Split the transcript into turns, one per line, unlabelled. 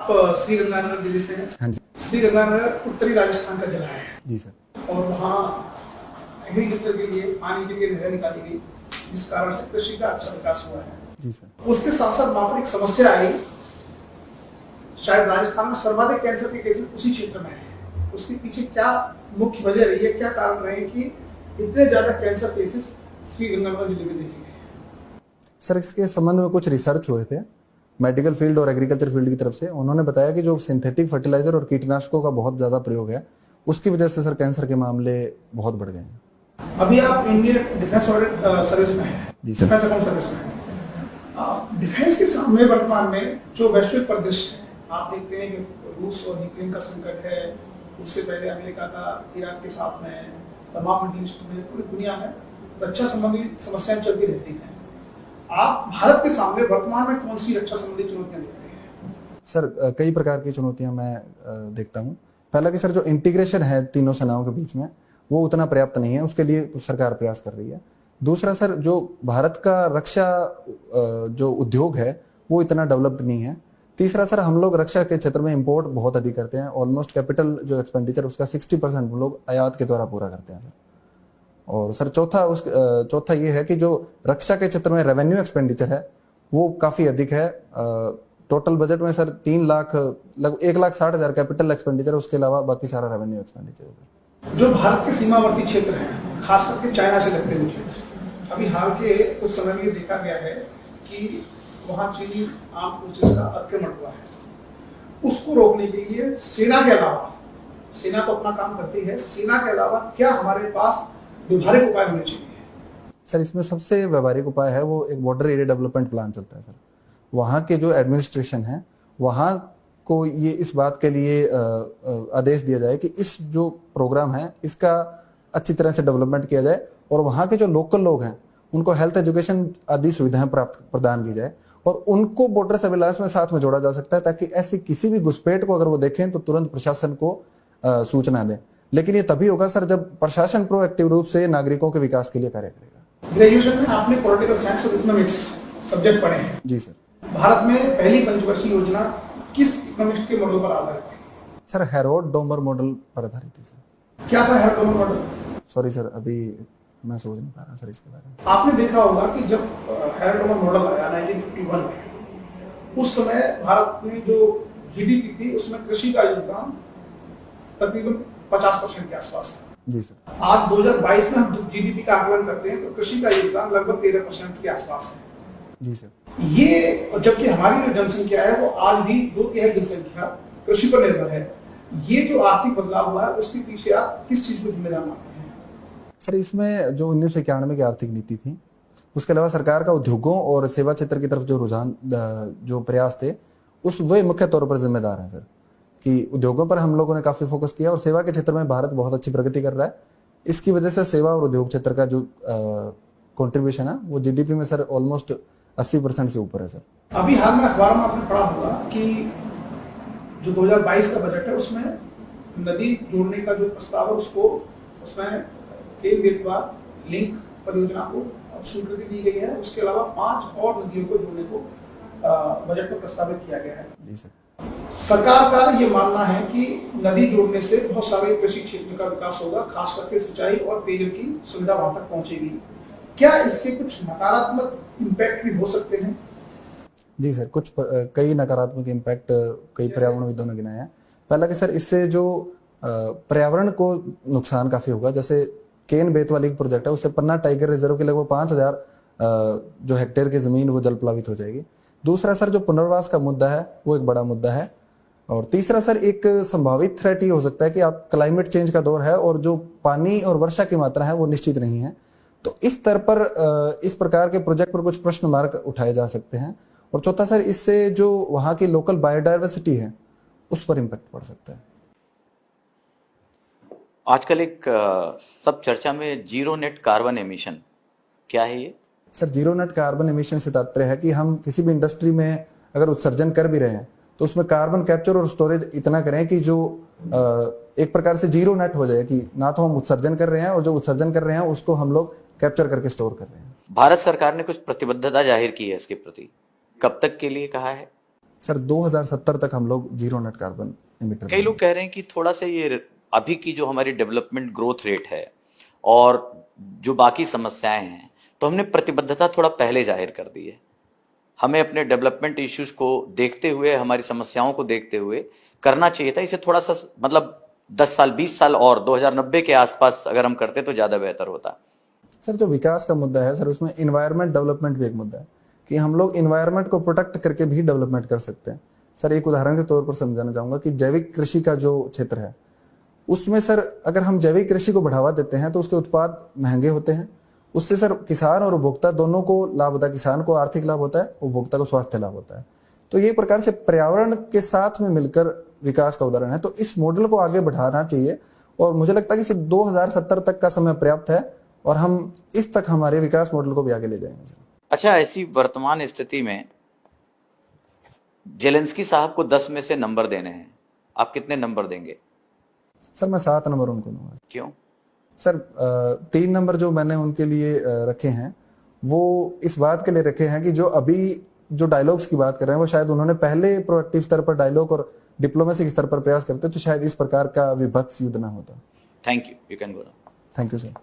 आप श्रीगंगानगर जिले से हैं।
हाँ जी।
श्रीगंगानगर उत्तरी राजस्थान का जिला है
जी सर।
और वहाँ एग्रीकल्चर के लिए पानी के लिए नहर निकाली गई, जिस कारण से कृषि का अच्छा विकास हुआ है।
जी सर।
उसके साथ साथ वहाँ पर एक समस्या आई, शायद राजस्थान में सर्वाधिक कैंसर के केसेस उसी क्षेत्र में है। उसके पीछे क्या मुख्य वजह रही है, क्या कारण रहे कि इतने ज्यादा कैंसर केसेस श्रीगंगानगर जिले में देखे गए?
सर इसके संबंध में कुछ रिसर्च हुए थे मेडिकल फील्ड और एग्रीकल्चर फील्ड की तरफ से। उन्होंने बताया कि जो सिंथेटिक फर्टिलाइजर और कीटनाशकों का बहुत ज्यादा प्रयोग है, उसकी वजह से सर कैंसर के मामले बहुत बढ़ गए हैं।
अभी आप इंडियन डिफेंस सर्विस में हैं।
जी सर।
डिफेंस अकाउंट सर्विस में हैं। डिफेंस के सामने वर्तमान में जो वैश्विक परिदृश्य है, आप देखते हैं कि रूस और यूक्रेन का संकट है, उससे पहले अमेरिका का इराक के साथ में, तमाम मिडिल ईस्ट में, पूरी दुनिया में रक्षा संबंधी समस्याएं चलती रहती हैं। आप भारत के सामने वर्तमान में कौन सी रक्षा संबंधी चुनौतियां देखते हैं?
सर कई प्रकार की चुनौतियां मैं देखता हूं। पहला कि सर जो इंटीग्रेशन है तीनों सेनाओं के बीच में, वो उतना पर्याप्त नहीं है, उसके लिए सरकार प्रयास कर रही है। दूसरा सर जो भारत का रक्षा जो उद्योग है वो इतना डेवलप्ड नहीं है। तीसरा सर हम लोग रक्षा के क्षेत्र में इंपोर्ट बहुत अधिक करते हैं। ऑलमोस्ट कैपिटल जो एक्सपेंडिचर उसका 60% हम लोग आयात के द्वारा पूरा करते हैं सर। और सर चौथा ये है कि जो रक्षा के क्षेत्र में रेवेन्यू एक्सपेंडिचर है वो काफी अधिक है। टोटल बजट में सर 3 लाख लगभग 1,60,000 कैपिटल एक्सपेंडिचर, उसके अलावा बाकी सारा रेवेन्यू एक्सपेंडिचर है।
जो भारत के सीमावर्ती क्षेत्र हैं, खास करके चाइना से लगते हुए क्षेत्र, अभी हाल के कुछ समय में देखा गया है कि वहाँ चीनी आर्म फोर्सेस का आक्रमण हुआ है। उसको रोकने के लिए सेना के अलावा, सेना तो अपना काम करती है, सेना के अलावा क्या हमारे पास व्यवहारिक उपाय होने चाहिए?
सर इसमें सबसे व्यवहारिक उपाय है वो एक बॉर्डर एरिया डेवलपमेंट प्लान चलता है सर। वहाँ के जो एडमिनिस्ट्रेशन है वहाँ को ये इस बात के लिए आदेश दिया जाए कि इस जो प्रोग्राम है इसका अच्छी तरह से डेवलपमेंट किया जाए और वहाँ के जो लोकल लोग हैं उनको हेल्थ एजुकेशन आदि सुविधाएं प्रदान की जाए और उनको बॉर्डर सर्विलांस में साथ में जोड़ा जा सकता है, ताकि ऐसी किसी भी घुसपैठ को अगर वो देखें तो तुरंत प्रशासन को सूचना दें। लेकिन ये तभी होगा सर जब प्रशासन प्रोएक्टिव रूप से नागरिकों के विकास के लिए कार्य करेगा।
ग्रेजुएशन में आपने पॉलिटिकल साइंस और इकोनॉमिक्स सब्जेक्ट पढ़े हैं।
जी सर।
भारत में पहली पंचवर्षीय योजना किस इकोनॉमिक्स के मॉडल पर आधारित थी?
सर हेरोड डोमर मॉडल पर आधारित थी सर।
क्या था Herod Domar model?
Sorry sir, अभी मैं सोच नहीं पा रहा सर इसके बारे में।
आपने देखा होगा कि जब हेरोड डोमर मॉडल आया 1951 में, उस समय भारत में जो जीडीपी थी उसमें कृषि का योगदान तकरीबन 50% के आसपास था।
जी सर।
आज 2022 में हम जीडीपी का आकलन करते हैं तो कृषि का योगदान लगभग 13% के आसपास है।
जी सर।
ये जबकि हमारी जो जनसंख्या है वो आज भी 2/3 जनसंख्या कृषि पर निर्भर है। ये जो आर्थिक बदलाव हुआ है उसके पीछे आप किस चीज को जिम्मेदार मानते हैं?
सर इसमें जो 1991 की आर्थिक नीति थी, उसके अलावा सरकार का उद्योगों और सेवा क्षेत्र की तरफ जो रुझान, जो प्रयास थे, उस वे मुख्य तौर पर जिम्मेदार हैं सर। कि उद्योगों पर हम लोगों ने काफी फोकस किया और सेवा के क्षेत्र में भारत बहुत अच्छी प्रगति कर रहा है। इसकी वजह से सेवा और उद्योग क्षेत्र का जो कंट्रीब्यूशन है वो जीडीपी में सर ऑलमोस्ट 80% से ऊपर है सर।
अभी हाल में अखबार में आपने पढ़ा होगा कि जो 2022 का बजट है उसमें नदी जोड़ने का जो प्रस्ताव है उसको, उसमें केन बेतवा लिंक परियोजना को स्वीकृति दी गई है। उसके अलावा 5 और नदियों को जोड़ने को बजट में प्रस्तावित किया गया है।
जी सर।
सरकार का ये मानना है कि नदी जोड़ने से बहुत सारे कृषि क्षेत्र का विकास होगा, खास करके सिंचाई और पेयजल की सुविधा वहां तक पहुंचेगी। क्या इसके कुछ नकारात्मक इम्पैक्ट भी हो सकते हैं?
जी सर, कुछ कई नकारात्मक इम्पैक्ट कई पर्यावरणविदों ने गिनाया है। पहला कि सर इससे जो पर्यावरण को नुकसान काफी होगा। जैसे केन बेतवा लिंक प्रोजेक्ट है, उससे पन्ना टाइगर रिजर्व के लगभग 5,000 जो हेक्टेयर की जमीन वो जल प्लावित हो जाएगी। दूसरा सर जो पुनर्वास का मुद्दा है वो एक बड़ा मुद्दा है। और तीसरा सर एक संभावित थ्रेट ये हो सकता है कि आप क्लाइमेट चेंज का दौर है और जो पानी और वर्षा की मात्रा है वो निश्चित नहीं है। तो इस स्तर पर इस प्रकार के प्रोजेक्ट पर कुछ प्रश्न मार्क उठाए जा सकते हैं। और चौथा सर इससे जो वहाँ की लोकल बायोडाइवर्सिटी है उस पर इम्पैक्ट पड़ सकता है।
आजकल एक सब चर्चा में जीरो नेट कार्बन एमिशन, क्या है ये?
Sir zero net carbon emission से तात्पर्य है कि हम किसी भी इंडस्ट्री में अगर उत्सर्जन कर भी रहे हैं तो उसमें कार्बन कैप्चर और स्टोरेज इतना करें कि जो एक प्रकार से जीरो नेट हो जाए, कि ना तो हम उत्सर्जन कर रहे हैं और जो उत्सर्जन कर रहे हैं उसको हम लोग कैप्चर करके स्टोर कर रहे हैं।
भारत सरकार ने कुछ प्रतिबद्धता जाहिर की है इसके प्रति, कब तक के लिए कहा है?
सर 2070 तक हम लोग जीरो नेट कार्बन इमिटर।
कई लोग कह रहे हैं कि थोड़ा सा ये अभी की जो हमारी डेवलपमेंट ग्रोथ रेट है और जो बाकी समस्याएं हैं, तो हमने प्रतिबद्धता थोड़ा पहले जाहिर कर दी है। हमें अपने डेवलपमेंट इश्यूज को देखते हुए, हमारी समस्याओं को देखते हुए करना चाहिए था। इसे थोड़ा सा मतलब 10 साल 20 साल और 2090 के आसपास अगर हम करते तो ज्यादा बेहतर होता।
सर जो विकास का मुद्दा है सर, उसमें इन्वायरमेंट डेवलपमेंट भी एक मुद्दा है कि हम लोग इन्वायरमेंट को प्रोटेक्ट करके भी डेवलपमेंट कर सकते हैं। सर एक उदाहरण के तौर पर समझाना चाहूंगा कि जैविक कृषि का जो क्षेत्र है, उसमें सर अगर हम जैविक कृषि को बढ़ावा देते हैं तो उसके उत्पाद महंगे होते हैं। उससे सर किसान और उपभोक्ता दोनों को लाभ होता है। किसान को आर्थिक लाभ होता है, उपभोक्ता को स्वास्थ्य लाभ होता है। तो ये प्रकार से पर्यावरण के साथ में मिलकर विकास का उदाहरण है। तो इस मॉडल को आगे बढ़ाना चाहिए और मुझे लगता है कि सिर्फ 2070 तक का समय पर्याप्त है और हम इस तक हमारे विकास मॉडल को भी आगे ले जाएंगे सर।
अच्छा, ऐसी वर्तमान स्थिति में जेलेंस्की साहब को 10 में से नंबर देने हैं, आप कितने नंबर देंगे?
सर मैं 7 नंबर उनको दूंगा।
क्यों?
सर 3 नंबर जो मैंने उनके लिए रखे हैं वो इस बात के लिए रखे हैं कि जो अभी जो डायलॉग्स की बात कर रहे हैं वो शायद उन्होंने पहले प्रोएक्टिव स्तर पर डायलॉग और डिप्लोमेसी स्तर पर प्रयास करते तो शायद इस प्रकार का विभत्स युद्ध ना होता।
Thank you can go.
Thank you sir.